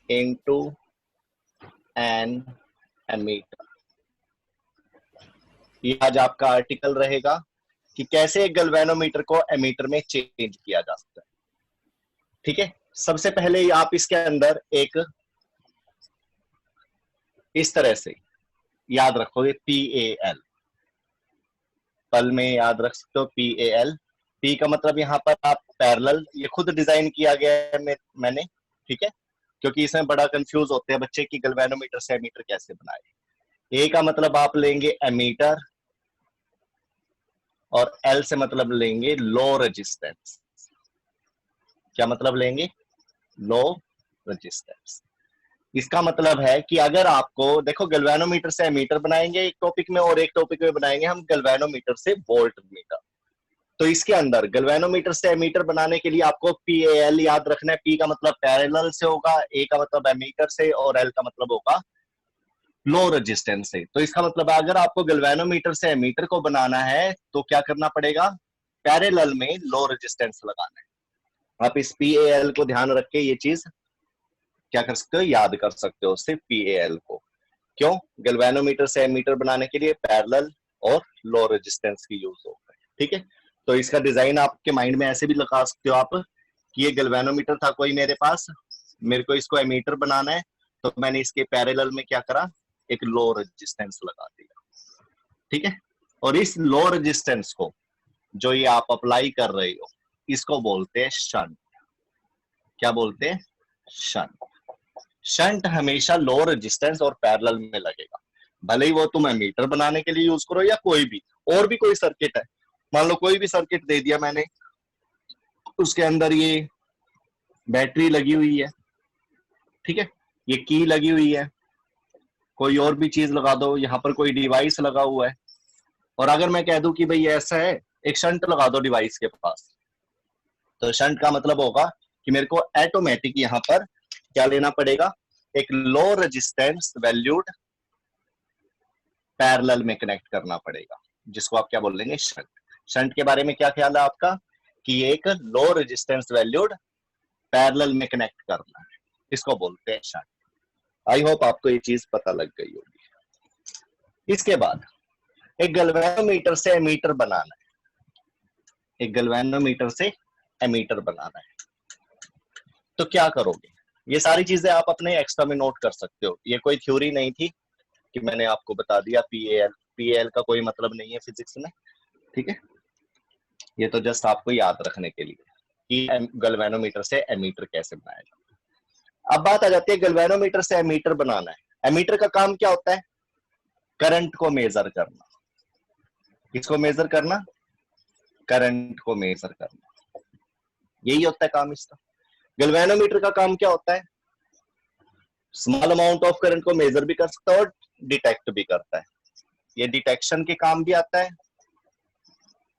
Into an ammeter. ये आज आपका आर्टिकल रहेगा कि कैसे एक गैल्वेनोमीटर को एमीटर में चेंज किया जा सकता है। ठीक है, सबसे पहले आप इसके अंदर एक इस तरह से याद रखोगे PAL, पल में याद रख सकते हो PAL। P का मतलब यहाँ पर आप पैरेलल, ये खुद डिजाइन किया गया है मैंने, ठीक है, क्योंकि इसमें बड़ा कंफ्यूज होते हैं बच्चे कि गैल्वेनोमीटर से एमीटर कैसे बनाए। A का मतलब आप लेंगे एमीटर और L से मतलब लेंगे लो रेजिस्टेंस। क्या मतलब लेंगे? Low resistance. इसका मतलब है कि अगर आपको देखो गैल्वेनोमीटर से एमीटर बनाएंगे एक टॉपिक में, और एक टॉपिक में बनाएंगे हम गैल्वेनोमीटर से वोल्ट मीटर। तो इसके अंदर गैल्वेनोमीटर से एमीटर बनाने के लिए आपको PAL याद रखना है। P का मतलब पैरेलल से होगा, A का मतलब एमीटर से, और L का मतलब होगा लो रेजिस्टेंस से। तो इसका मतलब अगर आपको गैल्वेनोमीटर से एमीटर को बनाना है तो क्या करना पड़ेगा? पैरेलल में लो रेजिस्टेंस लगाना है। आप इस PAL को ध्यान रख के ये चीज क्या कर सकते हो, याद कर सकते हो सिर्फ PAL को। क्यों? गैल्वेनोमीटर से एमीटर बनाने के लिए पैरेलल और लो रेजिस्टेंस की यूज होता है। ठीक है, तो इसका डिजाइन आपके माइंड में ऐसे भी लगा सकते हो आप कि ये गैल्वेनोमीटर था कोई मेरे पास, मेरे को इसको एमीटर बनाना है, तो मैंने इसके पैरेलल में क्या करा, एक लो रेजिस्टेंस लगा दिया। ठीक है, और इस लो रेजिस्टेंस को जो ये आप अप्लाई कर रहे हो इसको बोलते हैं शंट। क्या बोलते हैं? शंट। शंट हमेशा लो रेजिस्टेंस और पैरेलल में लगेगा, भले ही वो तुम एमीटर बनाने के लिए यूज करो या कोई भी और भी कोई सर्किट है। मान लो कोई भी सर्किट दे दिया मैंने, उसके अंदर ये बैटरी लगी हुई है, ठीक है, ये की लगी हुई है, कोई और भी चीज लगा दो, यहाँ पर कोई डिवाइस लगा हुआ है, और अगर मैं कह दूं कि भाई ऐसा है एक शंट लगा दो डिवाइस के पास, तो शंट का मतलब होगा कि मेरे को ऑटोमेटिक यहाँ पर क्या लेना पड़ेगा, एक लो रेजिस्टेंस वैल्यूड पैरेलल में कनेक्ट करना पड़ेगा, जिसको आप क्या बोल लेंगे, शंट। शंट के बारे में क्या ख्याल है आपका कि एक लो रेजिस्टेंस वैल्यूड पैरेलल में कनेक्ट करना है, इसको बोलते हैं शंट। आई होप आपको ये चीज पता लग गई होगी। इसके बाद एक गैल्वेनोमीटर से एमीटर बनाना है, एक गैल्वेनोमीटर से एमीटर बनाना है, तो क्या करोगे? ये सारी चीजें आप अपने एक्स्ट्रा में नोट कर सकते हो, ये कोई थ्योरी नहीं थी कि मैंने आपको बता दिया PAL का कोई मतलब नहीं है फिजिक्स में, ठीक है, ये तो जस्ट आपको याद रखने के लिए कि गैल्वेनोमीटर से एमीटर कैसे बनाया जाता है। अब बात आ जाती है गैल्वेनोमीटर से एमीटर बनाना है, एमीटर का काम क्या होता है? करंट को मेजर करना। किसको मेजर करना? करंट को मेजर करना, यही होता है काम इसका। गैल्वेनोमीटर का काम क्या होता है? स्मॉल अमाउंट ऑफ करंट को मेजर भी कर सकता है और डिटेक्ट भी करता है, ये डिटेक्शन के काम भी आता है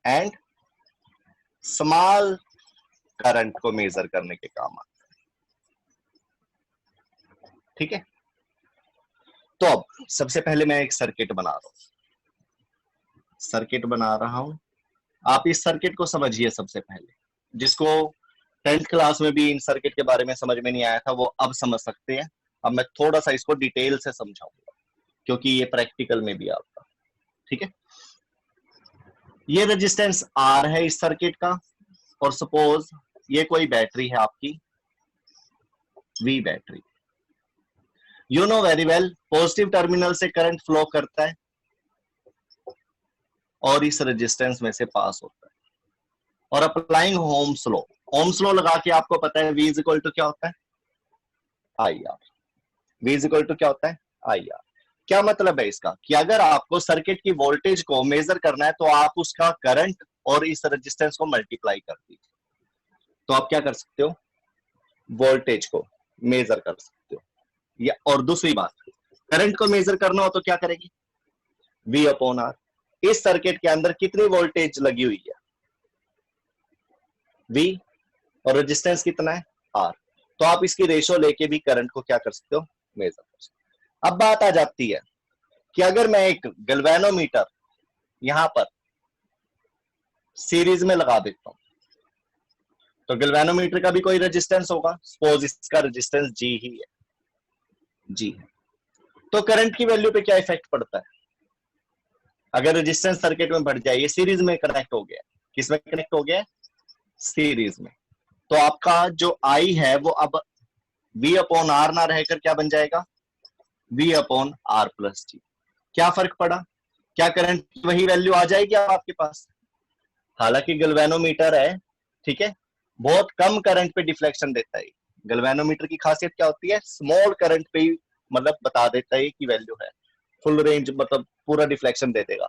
एंड स्मॉल करंट को मेजर करने के काम आता है। ठीक है, तो अब सबसे पहले मैं एक सर्किट बना रहा हूं, सर्किट बना रहा हूं, आप इस सर्किट को समझिए सबसे पहले। जिसको 10th क्लास में भी इन सर्किट के बारे में समझ में नहीं आया था वो अब समझ सकते हैं। अब मैं थोड़ा सा इसको डिटेल से समझाऊंगा क्योंकि ये प्रैक्टिकल में भी आता। ठीक है, ये रेजिस्टेंस R है इस सर्किट का, और सपोज ये कोई बैटरी है आपकी V battery. You know very well, positive terminal से करंट फ्लो करता है और इस रेजिस्टेंस में से पास होता है, और applying Ohm's law, Ohm's law लगा के आपको पता है V इज इक्वल टू क्या होता है, IR। V is equal to क्या होता है, IR। क्या मतलब है इसका कि अगर आपको सर्किट की वोल्टेज को मेजर करना है तो आप उसका करंट और इस रेजिस्टेंस को मल्टीप्लाई कर दीजिए, तो आप क्या कर सकते हो, वोल्टेज को मेजर कर सकते हो। या और दूसरी बात, करंट को मेजर करना हो तो क्या करेगी, V अपॉन R। इस सर्किट के अंदर कितनी वोल्टेज लगी हुई है, V, और रेजिस्टेंस कितना है, R। तो आप इसकी रेशो लेके भी करंट को क्या कर सकते हो, मेजर कर सकते हो। अब बात आ जाती है कि अगर मैं एक गैल्वेनोमीटर यहां पर सीरीज में लगा देता हूं तो गैल्वेनोमीटर का भी कोई रेजिस्टेंस होगा, सपोज इसका रेजिस्टेंस G ही है, जी। तो करंट की वैल्यू पे क्या इफेक्ट पड़ता है? अगर रेजिस्टेंस सर्किट में बढ़ जाए, ये सीरीज में कनेक्ट हो गया, किसमें कनेक्ट हो गया? सीरीज में। तो आपका जो आई है वो अब V अपॉन आर ना रहकर क्या बन जाएगा? V अपॉन आर प्लस जी। क्या फर्क पड़ा? क्या करंट की वही वैल्यू आ जाएगी आपके पास? हालांकि गैल्वेनोमीटर है, ठीक है, बहुत कम करंट पे डिफ्लेक्शन देता है। गैल्वेनोमीटर की खासियत क्या होती है? स्मॉल करंट पे ही मतलब बता देता है कि वैल्यू है, फुल रेंज मतलब पूरा डिफ्लेक्शन दे देगा।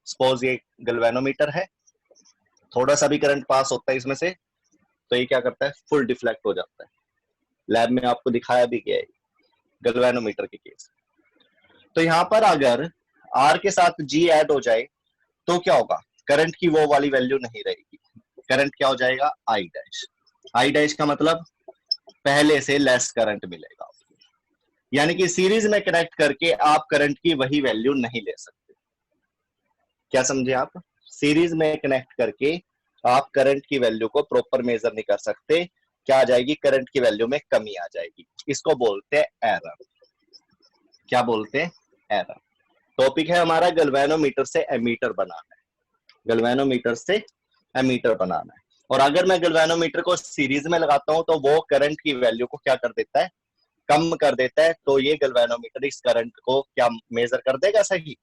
सपोज ये गैल्वेनोमीटर है, थोड़ा सा भी करंट पास होता है इसमें से तो ये क्या करता है? फुल डिफ्लेक्ट हो जाता है। लैब में आपको दिखाया भी गया है गैल्वेनोमीटर के केस। तो यहां पर अगर आर के साथ जी ऐड हो जाए तो क्या होगा? करंट की वो वाली वैल्यू नहीं रहेगी। करंट क्या हो जाएगा? I dash. आई डैश का मतलब पहले से लेस करंट मिलेगा। यानी कि सीरीज में कनेक्ट करके आप करंट की वही वैल्यू नहीं ले सकते। क्या समझे आप? सीरीज में कनेक्ट करके आप करंट की वैल्यू को प्रॉपर मेजर नहीं कर सकते। क्या आ जाएगी? करंट की वैल्यू में कमी आ जाएगी। इसको बोलते हैं एरर। क्या बोलते हैं? एरर। टॉपिक है हमारा गैल्वेनोमीटर से एमीटर बनाना है। गैल्वेनोमीटर से एमीटर बनाना है। और अगर मैं गैल्वेनोमीटर को सीरीज में लगाता हूं तो वो करंट की वैल्यू को क्या कर देता है? कम कर देता है। तो ये गैल्वेनोमीटर इस करंट को क्या मेजर कर देगा? सही।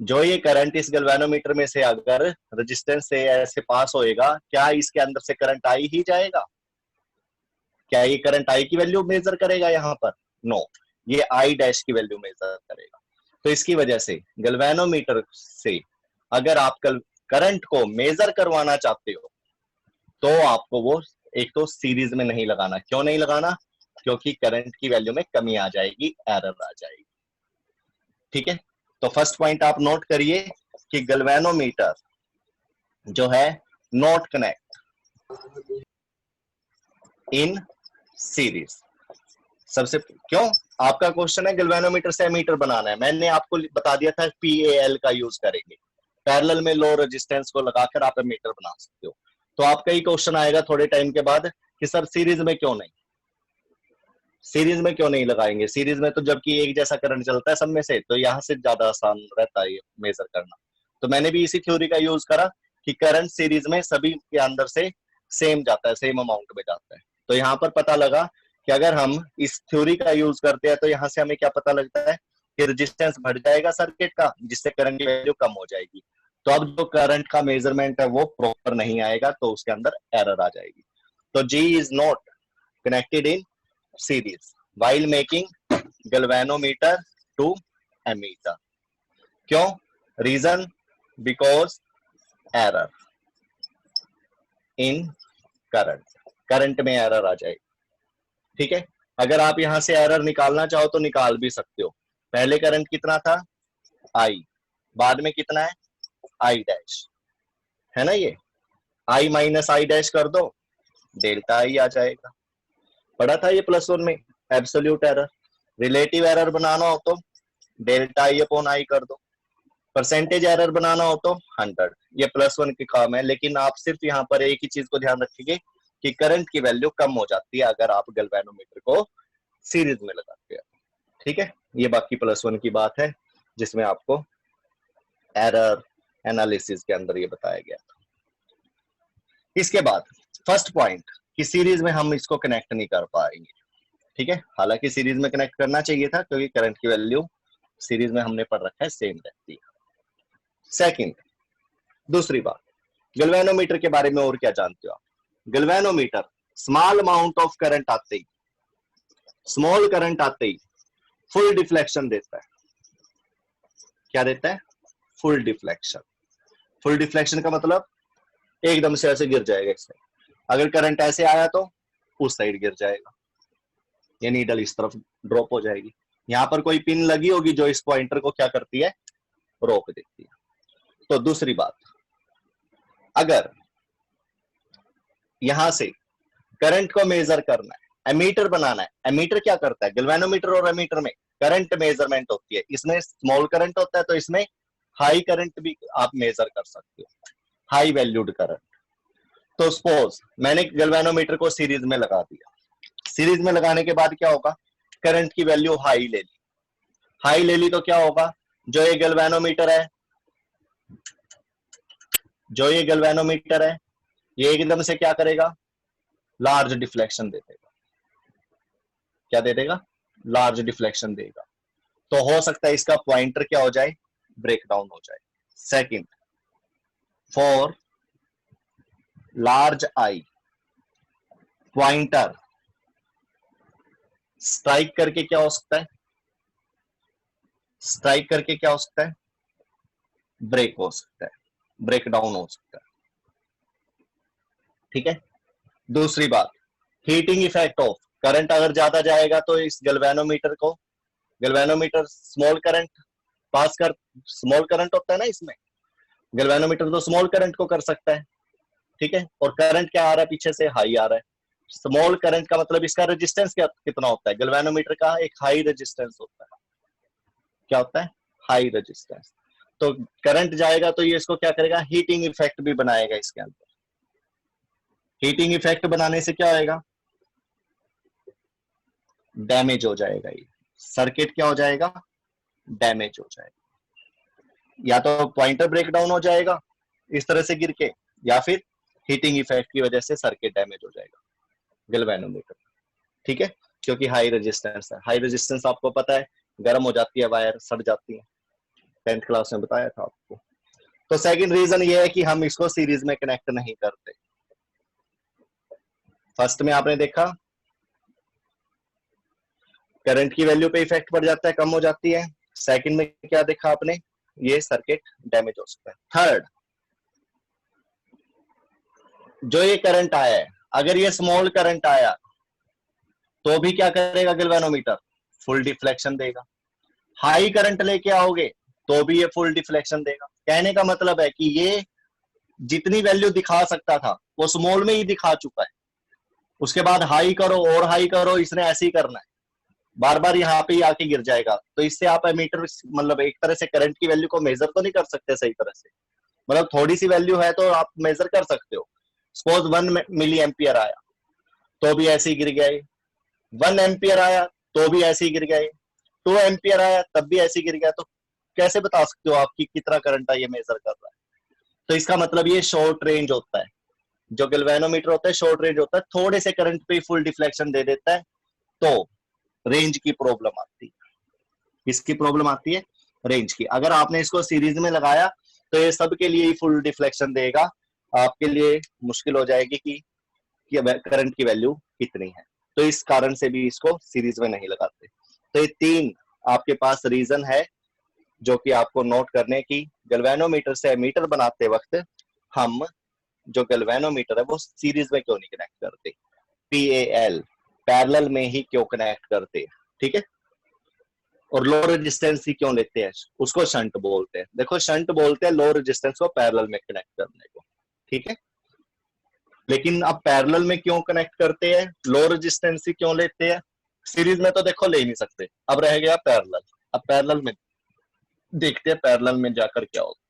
जो ये करंट इस गैल्वेनोमीटर में से अगर रेजिस्टेंस से ऐसे पास होएगा, क्या इसके अंदर से करंट आई ही जाएगा? क्या ये करंट आई की वैल्यू मेजर करेगा यहाँ पर? नो, ये आई डैश की वैल्यू मेजर करेगा। तो इसकी वजह से गैल्वेनोमीटर से अगर आप करंट को मेजर करवाना चाहते हो तो आपको वो एक तो सीरीज में नहीं लगाना। क्यों नहीं लगाना? क्योंकि करंट की वैल्यू में कमी आ जाएगी, एरर आ जाएगी। ठीक है, तो फर्स्ट पॉइंट आप नोट करिए कि गैल्वेनोमीटर जो है नॉट कनेक्ट इन सीरीज। सबसे क्यों आपका क्वेश्चन है गैल्वेनोमीटर से एमीटर बनाना है, मैंने आपको बता दिया था PAL का यूज करेंगे। पैरेलल में लो रेजिस्टेंस को लगाकर आप एमीटर बना सकते हो। तो आपका ही क्वेश्चन आएगा थोड़े टाइम के बाद कि सर सीरीज में क्यों नहीं? सीरीज में क्यों नहीं लगाएंगे? सीरीज में तो जबकि एक जैसा करंट चलता है सब में से, तो यहाँ से ज्यादा आसान रहता है ये मेजर करना। तो मैंने भी इसी थ्योरी का यूज करा कि करंट सीरीज में सभी के अंदर से सेम जाता है, सेम अमाउंट में जाता है। तो यहाँ पर पता लगा कि अगर हम इस थ्योरी का यूज करते हैं तो यहाँ से हमें क्या पता लगता है कि रेजिस्टेंस बढ़ जाएगा सर्किट का, जिससे करंट की वैल्यू कम हो जाएगी। तो अब जो करंट का मेजरमेंट है वो प्रॉपर नहीं आएगा, तो उसके अंदर एरर आ जाएगी। तो G is not connected in series while making galvanometer to ammeter. क्यों? Reason because error in current. Current में एरर आ जाएगी। ठीक है, अगर आप यहां से एरर निकालना चाहो तो निकाल भी सकते हो। पहले करंट कितना था? आई, बाद में कितना है? आई डैश, है ना? ये आई माइनस आई डैश कर दो, डेल्टा आई आ जाएगा। पढ़ा था ये +1 में, एब्सोल्यूट एरर। रिलेटिव एरर बनाना हो तो डेल्टा आई अपॉन आई कर दो। परसेंटेज एरर बनाना हो तो 100। ये +1 के काम है, लेकिन आप सिर्फ यहाँ पर एक ही चीज को ध्यान रखिए कि करंट की वैल्यू कम हो जाती है अगर आप गैल्वेनोमीटर को सीरीज में लगाते हैं। ठीक है, ये बाकी +1 की बात है जिसमें आपको एरर एनालिसिस के अंदर ये बताया गया था। इसके बाद फर्स्ट पॉइंट कि सीरीज में हम इसको कनेक्ट नहीं कर पाएंगे। ठीक है, हालांकि सीरीज में कनेक्ट करना चाहिए था क्योंकि करंट की वैल्यू सीरीज में हमने पढ़ रखा है सेम रहती है। सेकंड, दूसरी बात, गैल्वेनोमीटर के बारे में और क्या जानते हो आप? Galvanometer small amount of current आते ही, स्मॉल करंट आते ही फुल डिफ्लेक्शन देता है। क्या देता है? Full deflection. फुल डिफ्लेक्शन का मतलब एकदम से ऐसे गिर जाएगा इस साइड। अगर करंट ऐसे आया तो उस साइड गिर जाएगा, ये नीडल इस तरफ ड्रॉप हो जाएगी। यहां पर कोई पिन लगी होगी जो इस पॉइंटर को क्या करती है? रोक देती है। तो दूसरी बात, अगर यहां से करंट को मेजर करना है, एमीटर बनाना है, एमीटर क्या करता है? गैल्वेनोमीटर और एमीटर में करंट मेजरमेंट होती है। इसमें स्मॉल करंट होता है तो इसमें हाई करंट भी आप मेजर कर सकते हो, हाई वैल्यूड करंट। तो सपोज मैंने गैल्वेनोमीटर को सीरीज में लगा दिया। सीरीज में लगाने के बाद क्या होगा? करंट की वैल्यू हाई ले ली, हाई ले ली तो क्या होगा, जो ये गैल्वेनोमीटर है, जो ये गैल्वेनोमीटर है, ये एकदम से क्या करेगा, लार्ज डिफ्लेक्शन दे देगा। क्या दे देगा, लार्ज डिफ्लेक्शन देगा। तो हो सकता है इसका पॉइंटर क्या हो जाए, ब्रेक डाउन हो जाए। Second, for large I pointer strike करके क्या हो सकता है, स्ट्राइक करके क्या हो सकता है, ब्रेक हो सकता है, ब्रेक डाउन हो सकता है। ठीक है। दूसरी बात, हीटिंग इफेक्ट ऑफ करंट अगर ज्यादा जाएगा तो इस गैल्वेनोमीटर को, गैल्वेनोमीटर स्मॉल करंट पास कर, स्मॉल करंट होता है ना इसमें, गैल्वेनोमीटर तो स्मॉल करंट को कर सकता है। ठीक है। और करंट क्या आ रहा है पीछे से, हाई आ रहा है। स्मॉल करंट का मतलब इसका रेजिस्टेंस क्या कितना होता है, गैल्वेनोमीटर का एक हाई रेजिस्टेंस होता है। क्या होता है, हाई रेजिस्टेंस। तो करंट जाएगा तो ये इसको क्या करेगा, हीटिंग इफेक्ट भी बनाएगा इसके अंदर। हीटिंग इफेक्ट बनाने से क्या होएगा, डैमेज हो जाएगा, ये सर्किट क्या हो जाएगा, डैमेज हो जाएगा। या तो पॉइंटर ब्रेक डाउन हो जाएगा इस तरह से गिर के, या फिर हीटिंग इफेक्ट की वजह से सर्किट डैमेज हो जाएगा गैल्वेनोमीटर। ठीक है। क्योंकि हाई रेजिस्टेंस है, हाई रेजिस्टेंस आपको पता है गर्म हो जाती है, वायर सड़ जाती है, 10th क्लास में बताया था आपको। तो सेकंड रीजन ये है कि हम इसको सीरीज में कनेक्ट नहीं करते। फर्स्ट में आपने देखा करंट की वैल्यू पे इफेक्ट पड़ जाता है, कम हो जाती है। सेकंड में क्या देखा आपने, ये सर्किट डैमेज हो सकता है। थर्ड, जो ये करंट आया है, अगर ये स्मॉल करंट आया तो भी क्या करेगा गैल्वेनोमीटर, फुल डिफ्लेक्शन देगा। हाई करंट लेके आओगे तो भी ये फुल डिफ्लेक्शन देगा। कहने का मतलब है कि ये जितनी वैल्यू दिखा सकता था वो स्मॉल में ही दिखा चुका है, उसके बाद हाई करो और हाई करो, इसने ऐसे ही करना है, बार बार यहाँ पे ही आके गिर जाएगा। तो इससे आप एमीटर मतलब एक तरह से करंट की वैल्यू को मेजर तो नहीं कर सकते सही तरह से, मतलब थोड़ी सी वैल्यू है तो आप मेजर कर सकते हो। सपोज 1 मिली एम्पियर आया तो भी ऐसे ही गिर गया, 1 एम्पियर आया तो भी ऐसे ही गिर गया, 2 एम्पियर आया तब भी ऐसे ही गिर गया। तो कैसे बता सकते हो आपकी कितना करंट है, ये मेजर कर रहा है। तो इसका मतलब ये शॉर्ट रेंज होता है, जो गैल्वेनोमीटर होता है शॉर्ट रेंज होता है, थोड़े से करंट पे फुल डिफ्लेक्शन दे देता है। तो रेंज की प्रॉब्लम आती है, किसकी प्रॉब्लम आती है, रेंज की। अगर आपने इसको सीरीज में लगाया तो ये सबके लिए ही फुल डिफ्लेक्शन देगा, आपके लिए मुश्किल हो जाएगी कि करंट की वैल्यू कितनी है। तो इस कारण से भी इसको सीरीज में नहीं लगाते। तो ये तीन आपके पास रीजन है जो कि आपको नोट करने की। गैल्वेनोमीटर से एमीटर बनाते वक्त हम जो गैल्वेनोमीटर है वो सीरीज में क्यों नहीं कनेक्ट करते, PAL पैरेलल में ही क्यों कनेक्ट करते। ठीक है। और लो रेजिस्टेंस ही क्यों लेते हैं, उसको शंट बोलते हैं। देखो शंट बोलते हैं लो रेजिस्टेंस को पैरेलल में कनेक्ट करने को। ठीक है। लेकिन अब पैरेलल में क्यों कनेक्ट करते हैं, लो रेजिस्टेंस ही क्यों लेते हैं, सीरीज में तो देखो ले ही नहीं सकते। अब रह गया पैरेलल, अब पैरेलल में देखते हैं पैरेलल में जाकर क्या होता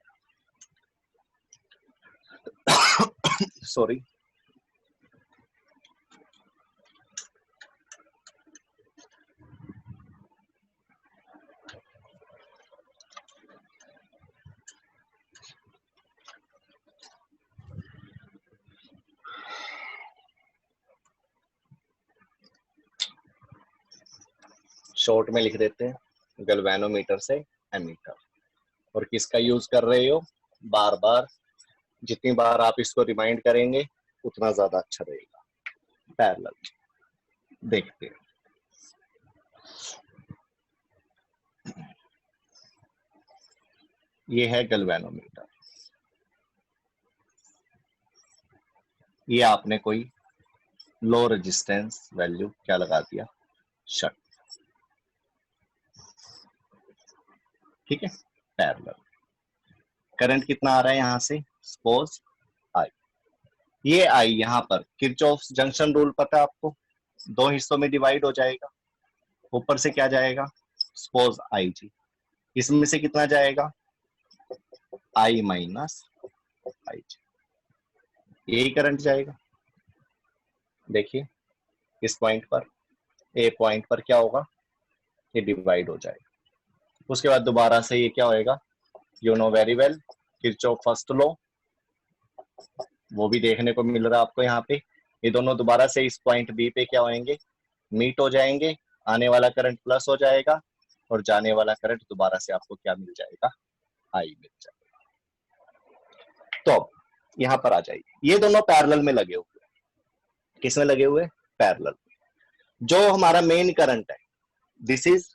है। सॉरी। शॉर्ट में लिख देते हैं गैल्वेनोमीटर से एमीटर। और किसका यूज कर रहे हो, बार बार जितनी बार आप इसको रिमाइंड करेंगे उतना ज्यादा अच्छा रहेगा। पैरेलल देखते हैं, ये है गैल्वेनोमीटर, ये आपने कोई लो रेजिस्टेंस वैल्यू क्या लगा दिया, शट। ठीक है। पैरेलल करंट कितना आ रहा है यहां से, सपोज आई, ये आई यहां पर किरचॉफ जंक्शन रूल पता है आपको, दो हिस्सों में डिवाइड हो जाएगा, ऊपर से क्या जाएगा, सपोज आई जी, इसमें से कितना जाएगा, आई माइनस आई जी, यही करंट जाएगा। देखिए इस पॉइंट पर, ए पॉइंट पर क्या होगा, ये डिवाइड हो जाएगा। उसके बाद दोबारा से ये क्या होएगा, you know very well, Kirchhoff first law, वो भी देखने को मिल रहा है आपको यहाँ पे। ये दोनों दोबारा से इस पॉइंट बी पे क्या होंगे, मीट हो जाएंगे। आने वाला करंट प्लस हो जाएगा और जाने वाला करंट दोबारा से आपको क्या मिल जाएगा, आई मिल जाएगा। तो यहाँ पर आ जाइए, ये दोनों पैरेलल में लगे हुए, किसमें लगे हुए, पैरेलल। जो हमारा मेन करंट है, दिस इज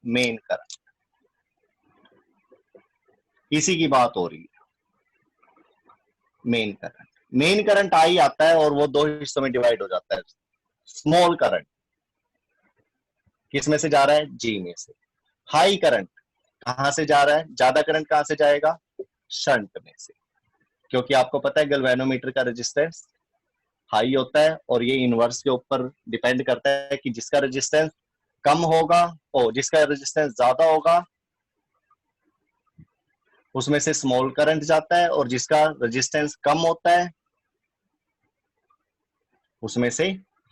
मेन करंट, इसी की बात हो रही है, main current. Main current I आता है और वो दो हिस्सों में डिवाइड हो जाता है। स्मॉल करंट किस में से जा रहा है, जी में से। हाई करंट कहां से जा रहा है, ज्यादा करंट कहां से जाएगा, शंट में से, क्योंकि आपको पता है गैल्वेनोमीटर का रेजिस्टेंस हाई होता है और ये इनवर्स के ऊपर डिपेंड करता है कि जिसका रेजिस्टेंस कम होगा और जिसका रेजिस्टेंस ज्यादा होगा उसमें से स्मॉल करंट जाता है, और जिसका रेजिस्टेंस कम होता है उसमें से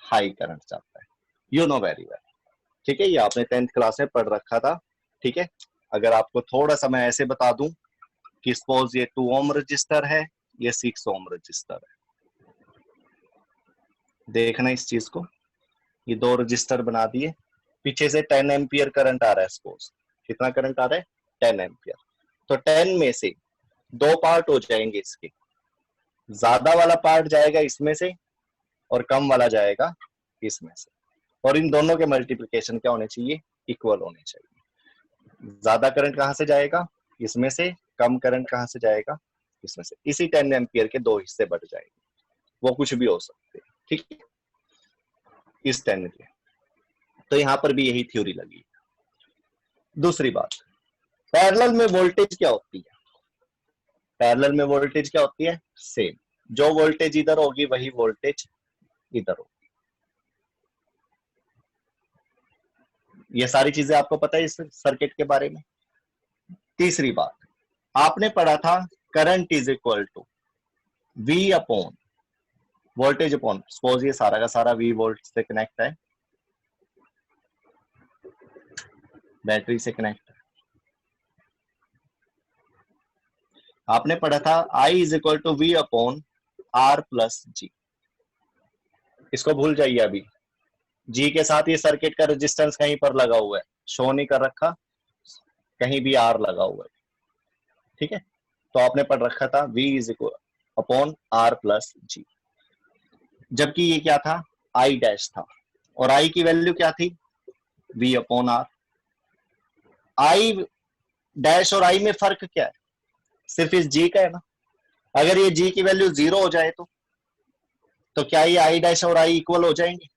हाई करंट जाता है। यू नो वेरी वेल, ठीक है, ये आपने 10th क्लास में पढ़ रखा था। ठीक है, अगर आपको थोड़ा सा मैं ऐसे बता दूं कि सपोज ये 2 ओम रजिस्टर है, ये 6 ओम रजिस्टर है, देखना इस चीज को, ये दो रजिस्टर बना दिए, पीछे से 10 एम्पियर करंट आ रहा है, सपोज कितना करंट आ रहा है, 10 एम्पियर। तो 10 में से दो पार्ट हो जाएंगे इसके, ज्यादा वाला पार्ट जाएगा इसमें से और कम वाला जाएगा इसमें से, और इन दोनों के मल्टीप्लिकेशन क्या होने चाहिए, इक्वल होने चाहिए। ज्यादा करंट कहां से जाएगा, इसमें से, कम करंट कहां से जाएगा, इसमें से। इसी 10 एम्पियर के दो हिस्से बढ़ जाएंगे, वो कुछ भी हो सकते हैं, ठीक है, इस 10 के। तो यहां पर भी यही थ्योरी लगी। दूसरी बात, पैरेलल में वोल्टेज क्या होती है, पैरेलल में वोल्टेज क्या होती है, सेम, जो वोल्टेज इधर होगी वही वोल्टेज इधर होगी। ये सारी चीजें आपको पता है इस सर्किट के बारे में। तीसरी बात, आपने पढ़ा था current is equal to V upon voltage upon, suppose ये सारा का सारा V वोल्ट से कनेक्ट है, बैटरी से कनेक्ट है। आपने पढ़ा था I is equal to V upon R plus G, इसको भूल जाइए अभी। जी के साथ ये सर्किट का रेजिस्टेंस कहीं पर लगा हुआ है, शो नहीं कर रखा, कहीं भी R लगा हुआ है, ठीक है। तो आपने पढ़ रखा था V is equal upon R plus G, जबकि ये क्या था, I डैश था, और I की वैल्यू क्या थी, V upon R। I dash और I में फर्क क्या है, सिर्फ इस G का है ना। अगर ये G की वैल्यू 0 हो जाए तो क्या ये I डैश और I इक्वल हो जाएंगे,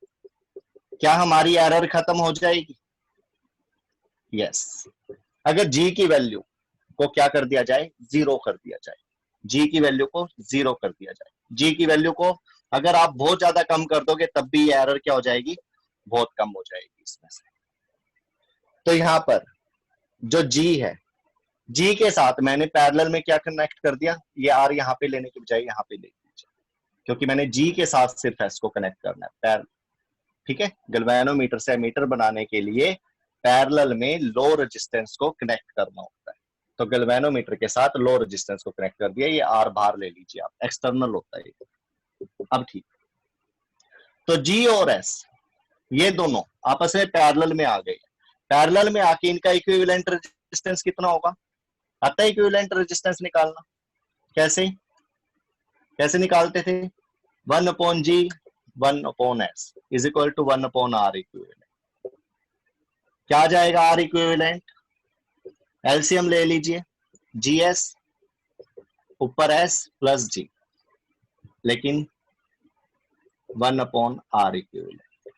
क्या हमारी एरर खत्म हो जाएगी, यस। अगर G की वैल्यू को क्या कर दिया जाए, 0 कर दिया जाए, G की वैल्यू को 0 कर दिया जाए, G की वैल्यू को अगर आप बहुत ज्यादा कम कर दोगे तब भी ये एरर क्या हो जाएगी, बहुत कम हो जाएगी इसमें से। तो यहां पर जो G है, G के साथ मैंने पैरेलल में क्या कनेक्ट कर दिया, ये R यहाँ पे लेने के बजाय यहाँ पे ले लीजिए, क्योंकि मैंने G के साथ सिर्फ S को कनेक्ट करना है पैरेलल, ठीक है। गैल्वेनोमीटर से एमीटर बनाने के लिए पैरेलल में लो रेजिस्टेंस को कनेक्ट करना होता है, तो गैल्वेनोमीटर के साथ लो रेजिस्टेंस को कनेक्ट कर दिया, ये आर बाहर ले लीजिए आप, एक्सटर्नल होता है ये। अब ठीक, तो जी और एस ये दोनों आपस में पैरेलल में आ गए, पैरेलल में आके इनका इक्विवेलेंट रेजिस्टेंस कितना होगा, आता है इक्विवेलेंट रेजिस्टेंस निकालना, कैसे कैसे निकालते थे, 1 upon G 1 upon S is equal to 1 upon R equivalent. क्या जाएगा आर इक्विवेलेंट, एलसीएम ले लीजिए, जीएस ऊपर एस प्लस जी, लेकिन 1 upon R equivalent.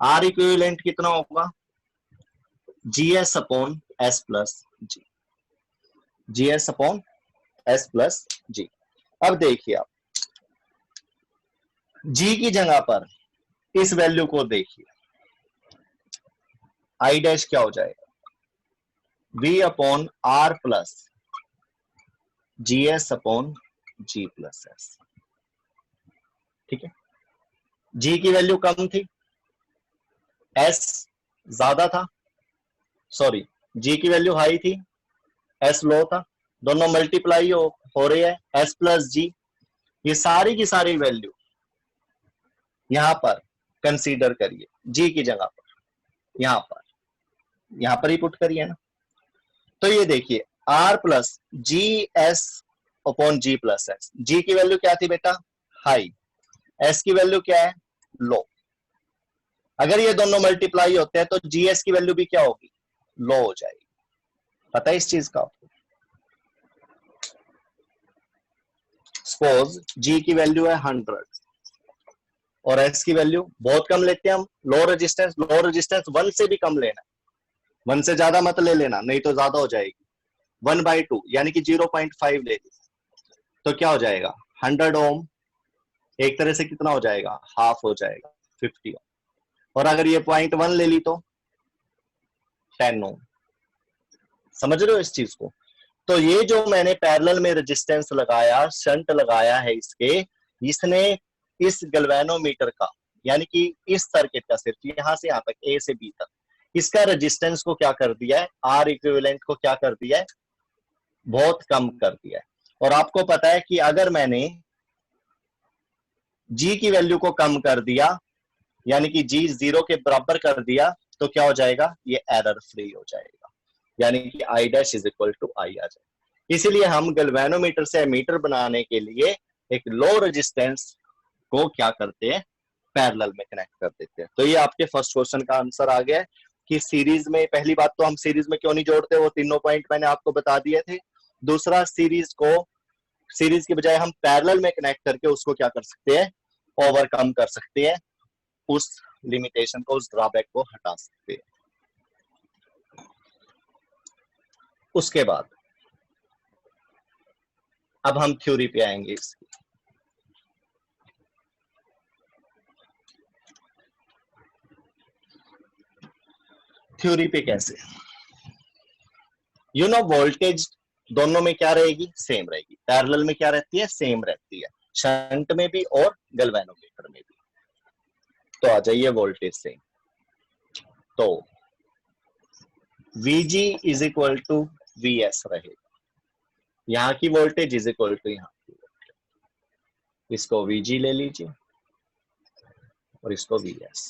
R equivalent कितना होगा, GS upon S plus G, GS upon S plus G. अब देखिए आप जी की जगह पर इस वैल्यू को देखिए, आई डैश क्या हो जाएगा, V upon R plus G S upon G plus S, ठीक है। जी की वैल्यू कम थी, एस ज्यादा था, सॉरी, जी की वैल्यू हाई थी, एस लो था, दोनों मल्टीप्लाई हो रही है, एस प्लस जी, ये सारी की सारी वैल्यू यहां पर कंसीडर करिए, जी की जगह पर, यहां पर ही पुट करिए ना। तो ये देखिए R plus G S upon G plus S, G की वैल्यू क्या थी बेटा, हाई, एस की वैल्यू क्या है, लो। अगर ये दोनों मल्टीप्लाई होते हैं तो जीएस की वैल्यू भी क्या होगी, लो हो जाएगी। पता है इस चीज का आपको? सपोज जी की वैल्यू है 100 और एस की वैल्यू बहुत कम लेते हैं हम, लो रेजिस्टेंस 1 से भी कम लेना, 1 से ज्यादा मत ले लेना नहीं तो ज्यादा हो जाएगी, 1/2 यानी कि 0.5 ले ली, तो क्या हो जाएगा 100 ओम, एक तरह से कितना हो जाएगा, हाफ हो जाएगा 50 ओम। और अगर ये 0.1 ले ली तो 10 ओम। समझ रहे हो इस चीज को? तो ये जो मैंने पैरेलल में रेजिस्टेंस लगाया, शंट लगाया है इसके, इसने इस गैल्वेनोमीटर का यानी कि इस सर्किट का सिर्फ यहां से यहां तक ए से बी तक इसका रेजिस्टेंस को क्या कर दिया है, आर इक्विवेलेंट को क्या कर दिया है, बहुत कम कर दिया है। और आपको पता है कि अगर मैंने जी की वैल्यू को कम कर दिया यानी कि जी 0 के बराबर कर दिया तो क्या हो जाएगा, ये एरर फ्री हो जाएगा, यानी कि I dash is equal to I आ जाएगा। इसीलिए हम गैल्वेनोमीटर से एमीटर बनाने के लिए एक लो रेजिस्टेंस को क्या करते हैं, पैरेलल में कनेक्ट कर देते हैं। तो ये आपके फर्स्ट क्वेश्चन का आंसर आ गया है कि सीरीज में, पहली बात तो हम सीरीज में क्यों नहीं जोड़ते, वो तीनों पॉइंट मैंने आपको बता दिए थे। दूसरा, सीरीज की बजाय हम पैरेलल में कनेक्ट करके उसको क्या कर सकते हैं, ओवरकम कर सकते हैं, उस लिमिटेशन को, उस ड्रॉबैक को हटा सकते हैं। उसके बाद अब हम थ्योरी पे आएंगे इसकी। थ्योरी पे कैसे, यू नो वोल्टेज दोनों में क्या रहेगी, सेम रहेगी, पैरेलल में क्या रहती है, सेम रहती है, शंट में भी और गैल्वेनोमीटर में भी। तो आ जाइए वोल्टेज से, तो VG is equal to VS रहेगा, यहाँ की वोल्टेज इज इक्वल टू यहाँ की वोल्टेज, इसको VG ले लीजिए और इसको VS,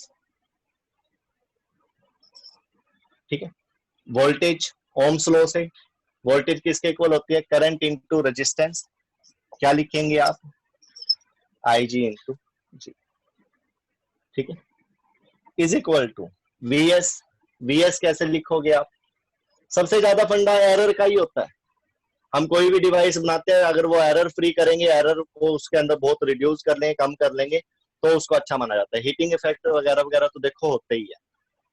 ठीक है। वोल्टेज ओम्स लॉ से वोल्टेज किसके इक्वल होती है, करंट इनटू रेजिस्टेंस, क्या लिखेंगे आप, IG इंटू जी, ठीक है, is equal to VS। VS कैसे लिखोगे आप, सबसे ज्यादा फंडा एरर का ही होता है। हम कोई भी डिवाइस बनाते हैं, अगर वो एरर फ्री करेंगे, एरर को उसके अंदर बहुत रिड्यूस कर लेंगे, कम कर लेंगे, तो उसको अच्छा माना जाता है। हीटिंग इफेक्ट वगैरह वगैरह तो देखो होते ही है,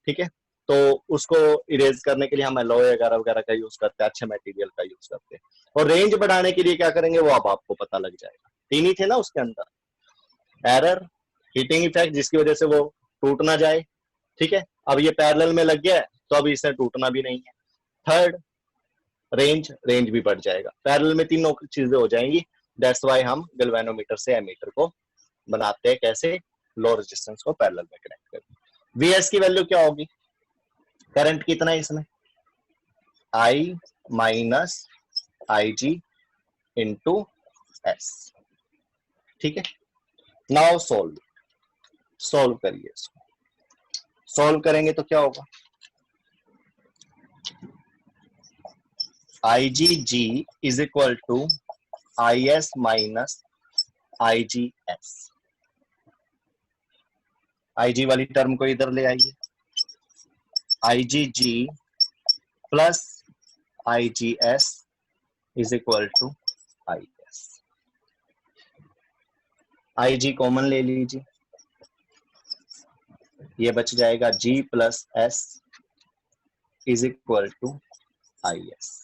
ठीक है। तो उसको इरेज करने के लिए हम एलॉय वगैरह वगैरह का यूज करते हैं, अच्छे मटेरियल का यूज करते हैं। और रेंज बढ़ाने के लिए क्या करेंगे वो अब आपको पता लग जाएगा। तीन ही थे ना उसके अंदर, एरर, हीटिंग इफेक्ट जिसकी वजह से वो टूट ना जाए, ठीक है। अब ये पैरेलल में लग गया है तो अब इसे टूटना भी नहीं है। थर्ड, रेंज भी बढ़ जाएगा, पैरेलल में तीनों चीजें हो जाएंगी। दैट्स वाई हम गैल्वेनोमीटर से एमीटर को बनाते हैं, कैसे, लो रेजिस्टेंस को पैरेलल में कनेक्ट करके। वीएस की वैल्यू क्या होगी, करंट कितना है इसमें, आई minus I ji into S, ठीक है। नाउ सोल्व करिए इसको, सोल्व करेंगे तो क्या होगा, I G G is equal to I S minus I G S. I G वाली टर्म को इधर ले आइए, I G G plus I G S is equal to I S. I G common ले लीजिए, ये बच जाएगा G plus S is equal to I S.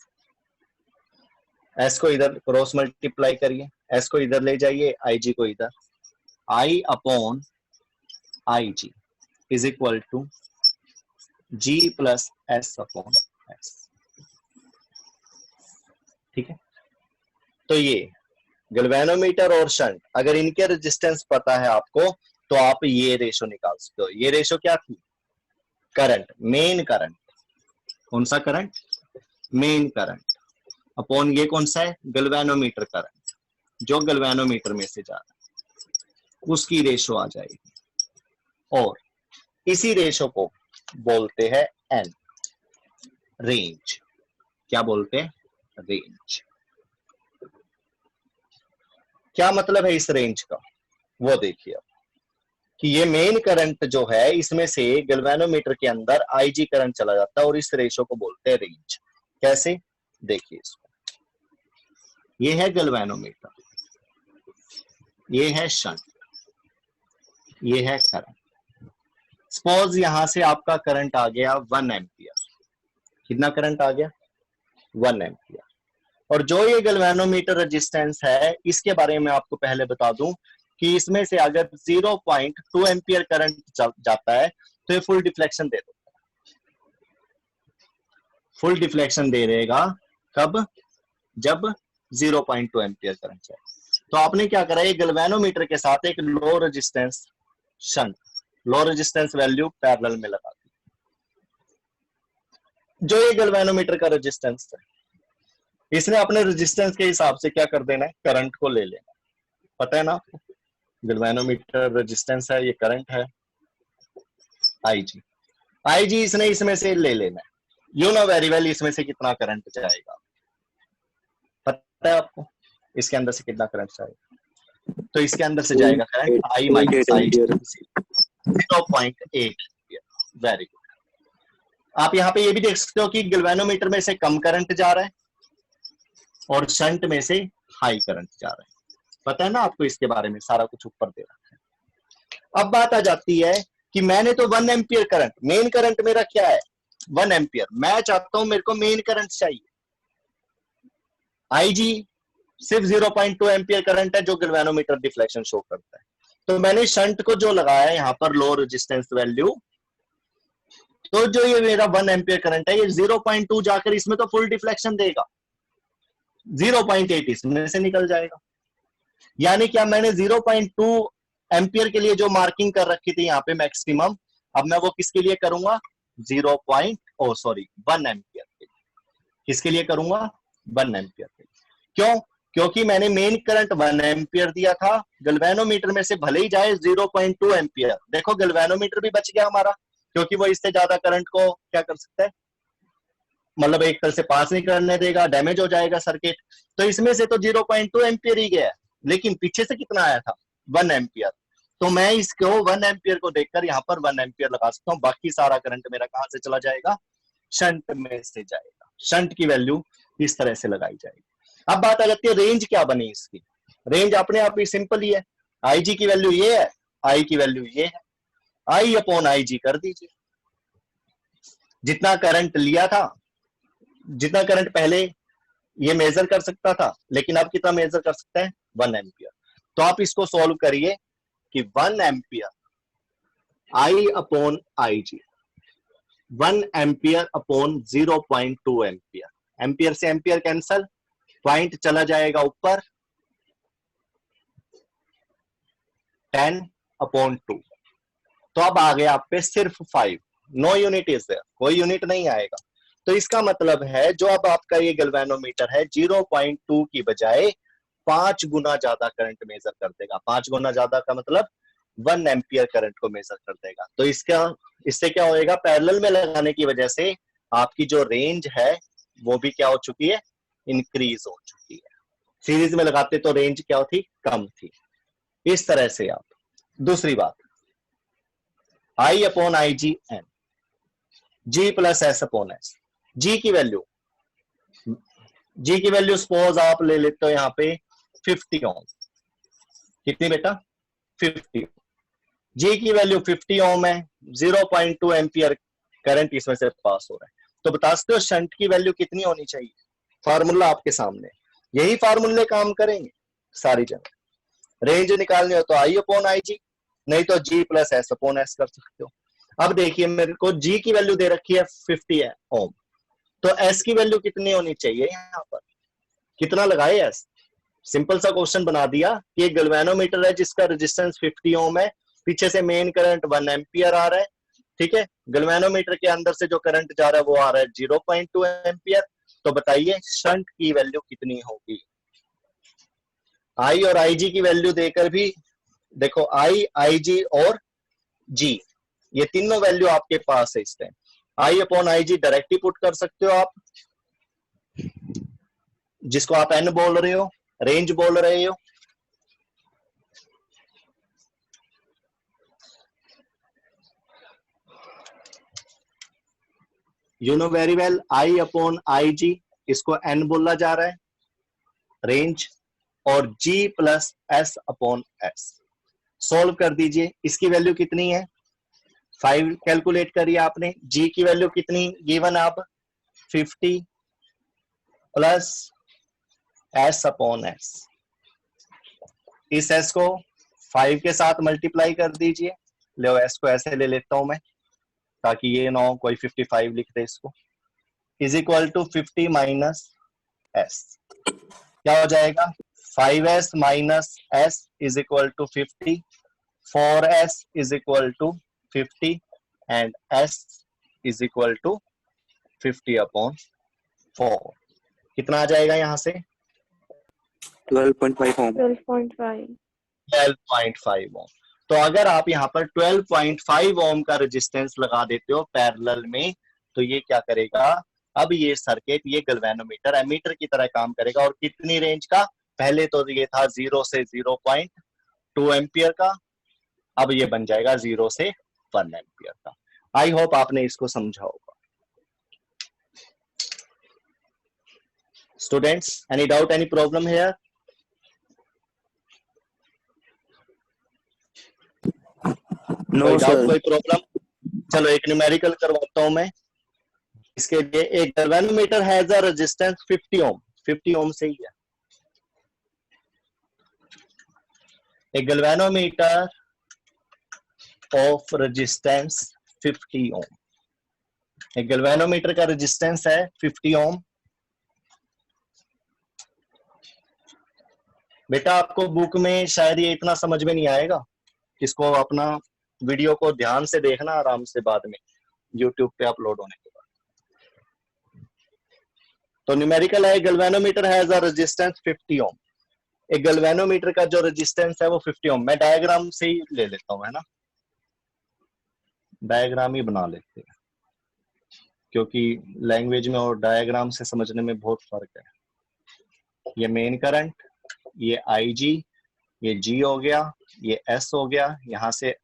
S को इधर क्रॉस मल्टीप्लाई करिए, एस को इधर ले जाइए, आई जी को इधर, I upon I ji is equal to G plus S upon S, ठीक है। तो ये गैल्वेनोमीटर और शंट, अगर इनके रेजिस्टेंस पता है आपको तो आप ये रेशो निकाल सकते हो। ये रेशो क्या थी, करंट, मेन करंट, कौन सा करंट? मेन करंट अपॉन ये कौन सा है? गैल्वेनोमीटर करंट, जो गैल्वेनोमीटर में से जा रहा है उसकी रेशो आ जाएगी, और इसी रेशो को बोलते हैं एन, रेंज। क्या बोलते हैं? रेंज। क्या मतलब है इस रेंज का? वो देखिए कि ये मेन करंट जो है इसमें से गैल्वेनोमीटर के अंदर आईजी करंट चला जाता है, और इस रेशो को बोलते हैं रेंज। कैसे? देखिए इसको, ये है गैल्वेनोमीटर, ये है शंट, ये है करंट। सपोज यहां से आपका करंट आ गया 1 एम्पियर। कितना करंट आ गया? 1 एम्पियर। और जो ये गैल्वेनोमीटर रेजिस्टेंस है इसके बारे में आपको पहले बता दूं कि इसमें से अगर 0.2 एम्पियर करंट जाता है तो ये फुल डिफ्लेक्शन दे देगा। फुल डिफ्लेक्शन दे देगा कब? जब 0.2 एम्पियर करंट जाए। तो आपने क्या करा, ये गैल्वेनोमीटर के साथ एक low resistance shunt, low resistance value parallel में लगा दी। जो ये गैल्वेनोमीटर का रेजिस्टेंस है, इसने अपने रेजिस्टेंस के हिसाब से क्या कर देना है? करंट को ले लेना। पता है ना आपको, गैल्वेनोमीटर रेजिस्टेंस है, ये करंट है आईजी। आईजी इसने इसमें से ले लेना है। यू नो वेरी वेल इसमें से कितना करंट जाएगा, पता है आपको इसके अंदर से कितना करंट जाएगा? तो इसके अंदर से जाएगा current I minus I 0.8। Very good. आप यहाँ पे ये भी देख सकते हो कि गैल्वेनोमीटर में से कम करंट जा रहा है और शंट में से हाई करंट जा रहा है। पता है ना आपको इसके बारे में, सारा कुछ ऊपर दे रखा है। अब बात आ जाती है कि मैंने तो 1 एम्पियर करंट, मेन करंट मेरा क्या है? 1 एम्पियर। मैं चाहता हूं मेरे को मेन करंट चाहिए। आईजी सिर्फ 0.2 एम्पियर करंट है जो गैल्वेनोमीटर डिफ्लेक्शन शो करता है। तो मैंने शंट को जो लगाया है यहाँ पर लो रेजिस्टेंस वैल्यू, तो जो ये मेरा 1 एम्पियर करंट है ये 0.2 जाकर इसमें तो फुल डिफ्लेक्शन देगा, 0.8 इसमें से निकल जाएगा। यानी क्या, मैंने 0.2 एम्पियर के लिए जो मार्किंग कर रखी थी यहाँ पे मैक्सिमम, अब मैं वो किसके लिए करूंगा? 1 एम्पियर के लिए। किसके लिए करूंगा? 1 एम्पियर के लिए। क्यों? क्योंकि मैंने मेन करंट 1 एम्पियर दिया था, गैल्वेनोमीटर में से भले ही जाए 0.2 एम्पियर। देखो गैल्वेनोमीटर भी बच गया हमारा, क्योंकि वो इससे ज्यादा करंट को क्या कर सकता है, मतलब एक तरह से पास नहीं करने देगा, डैमेज हो जाएगा सर्किट। तो इसमें से तो 0.2 एम्पियर ही गया, लेकिन पीछे से कितना आया था? 1 एम्पियर। तो मैं इसको 1 एम्पियर को देखकर यहाँ पर 1 एम्पियर लगा सकता हूँ। बाकी सारा करंट मेरा कहां से चला जाएगा? शंट में से जाएगा। शंट की वैल्यू इस तरह से लगाई जाएगी। अब बात आ जाती है रेंज क्या बनी इसकी। रेंज अपने आप ही सिंपल ही है, आई जी की वैल्यू ये है, आई की वैल्यू ये है, आई अपॉन आई जी कर दीजिए। जितना करंट लिया था, जितना करंट पहले ये मेजर कर सकता था, लेकिन अब कितना मेजर कर सकता है? 1 एम्पियर। तो आप इसको सॉल्व करिए कि 1 ampere I upon I G, 1 ampere upon 0.2 ampere. Ampere से एम्पियर कैंसल, पॉइंट चला जाएगा ऊपर, 10 अपॉन 2। तो अब आ गया आप पे सिर्फ 5। नो यूनिट इज देयर, कोई यूनिट नहीं आएगा। तो इसका मतलब है जो अब आपका ये गैल्वेनोमीटर है 0.2 की बजाय 5 गुना ज्यादा करंट मेजर कर देगा। 5 गुना ज्यादा का मतलब 1 एम्पियर करंट को मेजर कर देगा। तो इससे क्या होएगा? पैरेलल में लगाने की वजह से आपकी जो रेंज है वो भी क्या हो चुकी है? इंक्रीज हो चुकी है। सीरीज में लगाते तो रेंज क्या थी? कम थी। इस तरह से आप, दूसरी बात, I upon I G N, G plus S upon S. G की वैल्यू, जी की वैल्यू सपोज आप ले लेते हो यहाँ पे 50 ओम। कितनी बेटा? 50। जी की वैल्यू 50 ओम है, 0.2 एम्पियर करंट इसमें से पास हो रहा है। तो बता सकते हो शंट की वैल्यू कितनी होनी चाहिए? फार्मूला आपके सामने, यही फार्मूले काम करेंगे सारी जगह। रेंज निकालनी हो तो आई अपॉन आई जी, नहीं तो जी प्लस एस अपॉन एस कर सकते हो। अब देखिए मेरे को जी की वैल्यू दे रखी है 50 ओम, तो एस की वैल्यू कितनी होनी चाहिए? यहाँ पर कितना लगाए एस? सिंपल सा क्वेश्चन बना दिया कि एक गैल्वेनोमीटर है जिसका रेजिस्टेंस 50 ओम है, पीछे से मेन करंट 1 एम्पियर आ रहा है, ठीक है, गैल्वेनोमीटर के अंदर से जो करंट जा रहा है वो आ रहा है 0.2 एम्पियर। तो बताइए शंट की वैल्यू कितनी होगी। आई और आई जी की वैल्यू देकर भी देखो, आई, आई जी और जी, ये तीनों वैल्यू आपके पास है इस time. I upon I G directly put कर सकते हो आप, जिसको आप एन बोल रहे हो, रेंज बोल रहे हो। You know very well, I upon I G, इसको एन बोला जा रहा है, रेंज, और G plus S upon S. Solve कर दीजिए, इसकी वैल्यू कितनी है, 5 कैलकुलेट करिए आपने। जी की वैल्यू कितनी गिवन, आप 50 प्लस एस अपॉन एस, इस एस को 5 के साथ मल्टीप्लाई कर दीजिए। लो एस को ऐसे ले लेता हूं मैं, ताकि ये ना हो कोई 55 लिख दे इसको, is equal to 50 minus S. क्या हो जाएगा, 5s minus S is equal to 50, 4s is equal to 50 and s is equal to 50 upon 4। कितना आ जाएगा यहां से, 12.5 ओम। 12.5 ओम। तो अगर आप यहाँ पर 12.5 ओम का रेजिस्टेंस लगा देते हो पैरेलल में, तो ये क्या करेगा, अब ये सर्किट, ये गैल्वेनोमीटर एमीटर की तरह काम करेगा। और कितनी रेंज का, पहले तो ये था 0 से 0.2 एम्पियर का, अब ये बन जाएगा 0 से 1 एम्पियर का। आई होप आपने इसको समझा होगा। Students, any doubt, any problem here? No sir. कोई प्रॉब्लम? चलो एक न्यूमेरिकल करवाता हूं मैं इसके लिए। एक galvanometer has a resistance 50 ohm, 50 ohm से ही है। एक गैल्वेनोमीटर ऑफ रेजिस्टेंस 50 ओम, एक गैल्वेनोमीटर का रेजिस्टेंस है 50 ओम। बेटा आपको बुक में शायद ये इतना समझ में नहीं आएगा, इसको अपना वीडियो को ध्यान से देखना आराम से, बाद में यूट्यूब पे अपलोड होने के बाद। तो न्यूमेरिकल है, गैल्वेनोमीटर हैज अ रेजिस्टेंस 50 ओम। एक गैल्वेनोमीटर का जो रेजिस्टेंस है वो 50 ओम। मैं डायग्राम से ही ले लेता हूं, है ना, डायग्राम ही बना लेते हैं, क्योंकि लैंग्वेज में और डायग्राम से समझने में बहुत फर्क है। ये मेन करंट, ये आई जी, ये जी हो गया, ये एस हो गया। यहां से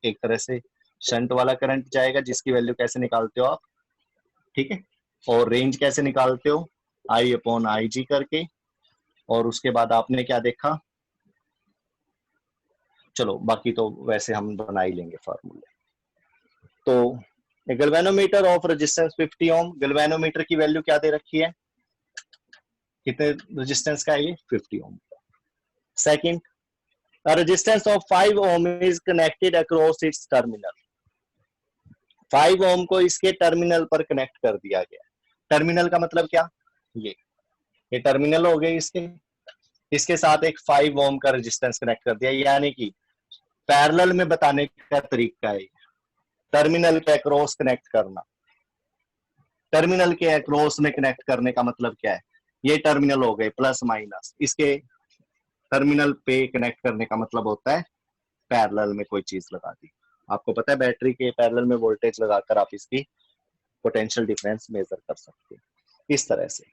एक तरह से शंट वाला करंट जाएगा, जिसकी वैल्यू कैसे निकालते हो आप, ठीक है, और रेंज कैसे निकालते हो, आई अपॉन आई जी करके। और उसके बाद आपने क्या देखा, चलो बाकी तो वैसे हम बना ही लेंगे फार्मूले। तो galvanometer of resistance 50 ohm, galvanometer की वैल्यू क्या दे रखी है, कितने रेजिस्टेंस का है ये, 50 ohm. Second, a resistance of 5 ohm is connected across its terminal। 5 ओम को इसके टर्मिनल पर कनेक्ट कर दिया गया। टर्मिनल का मतलब क्या, ये टर्मिनल हो गए इसके, इसके साथ एक 5 ओम का रेजिस्टेंस कनेक्ट कर दिया। यानी कि पैरेलल में बताने का तरीका है टर्मिनल के अक्रॉस कनेक्ट करना। टर्मिनल के अक्रॉस में कनेक्ट करने का मतलब क्या है, ये टर्मिनल हो गए प्लस माइनस, इसके टर्मिनल पे कनेक्ट करने का मतलब होता है पैरेलल में कोई चीज लगा दी। आपको पता है बैटरी के पैरेलल में वोल्टेज लगाकर आप इसकी पोटेंशियल डिफरेंस मेजर कर सकते हैं इस तरह से।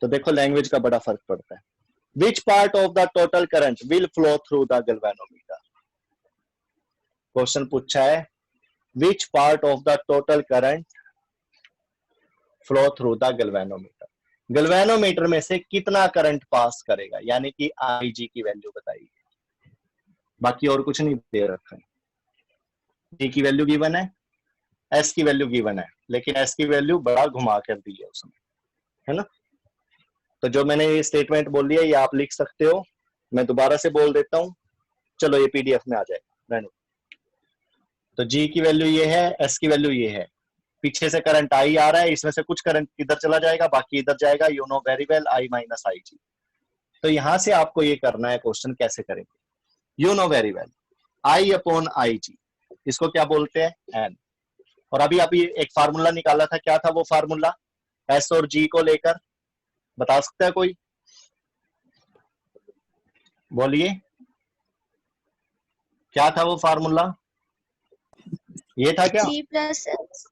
तो देखो लैंग्वेज का बड़ा फर्क पड़ता है। Which part of the total current will flow through the galvanometer. Question पूछा है, which part of the total current flow through the galvanometer. Galvanometer में से कितना करंट पास करेगा, यानी कि आई जी की वैल्यू बताइए। बाकी और कुछ नहीं दे रखा है। जी की वैल्यू गिवन है, एस की वैल्यू गिवन है, लेकिन एस की वैल्यू बड़ा घुमा कर दी है उसमें, है ना। तो जो मैंने ये स्टेटमेंट बोल दिया ये आप लिख सकते हो, मैं दोबारा से बोल देता हूं, चलो ये पीडीएफ में आ जाएगा। तो जी की वैल्यू ये है, एस की वैल्यू ये है, पीछे से करंट आई आ रहा है, इसमें से कुछ करंट इधर चला जाएगा, बाकी इधर जाएगा। You know very well, I minus I G. तो यहां से आपको ये करना है, क्वेश्चन कैसे करेंगे। You know very well, I upon I G, इसको क्या बोलते हैं, एन। और अभी अभी एक फार्मूला निकाला था, क्या था वो फार्मूला एस और जी को लेकर, बता सकता है कोई? बोलिए क्या था वो फार्मूला? ये था क्या? G plus S.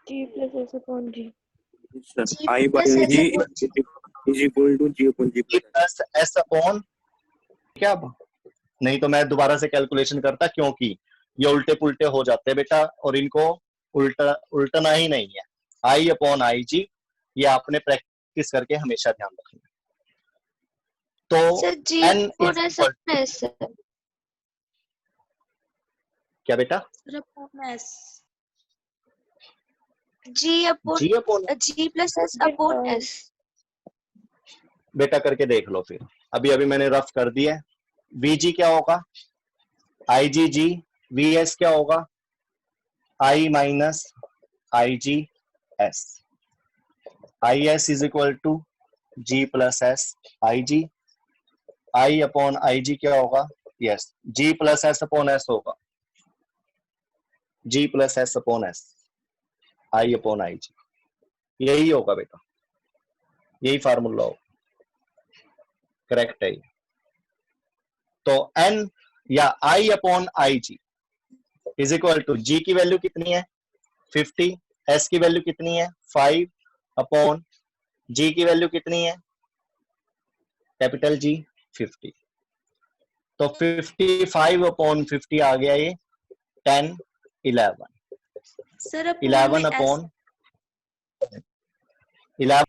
G plus S upon G. sir. G I by plus S G upon G. is equal to G upon G G plus S. Plus S upon क्या? नहीं तो मैं दोबारा से कैलकुलेशन करता, क्योंकि ये उल्टे पुल्टे हो जाते हैं बेटा, और इनको उल्टना ही नहीं है। आई अपॉन आई जी, ये आपने प्रैक्टिस करके हमेशा ध्यान रखना। तो Sir, G n upon is S equal upon S. Sir, क्या बेटा? upon S. G upon G upon G plus S upon S. बेटा करके देख लो फिर, अभी अभी मैंने रफ कर दिया है। वी जी क्या होगा? I G ji. We S क्या होगा? I minus I G S. I S is equal to G plus S I G. I upon I G क्या होगा? Yes, G plus S upon S होगा, G plus S upon S, I upon I G, यही होगा बेटा, यही formula होगा, correct है ये। तो n या i upon I ji is equal to g की वैल्यू कितनी है? 50, s की वैल्यू कितनी है? 5 अपॉन g की वैल्यू कितनी है? Capital G 50। तो 55 अपॉन 50 आ गया ये 10 11 Sir, upon 11 में S. अपॉन 11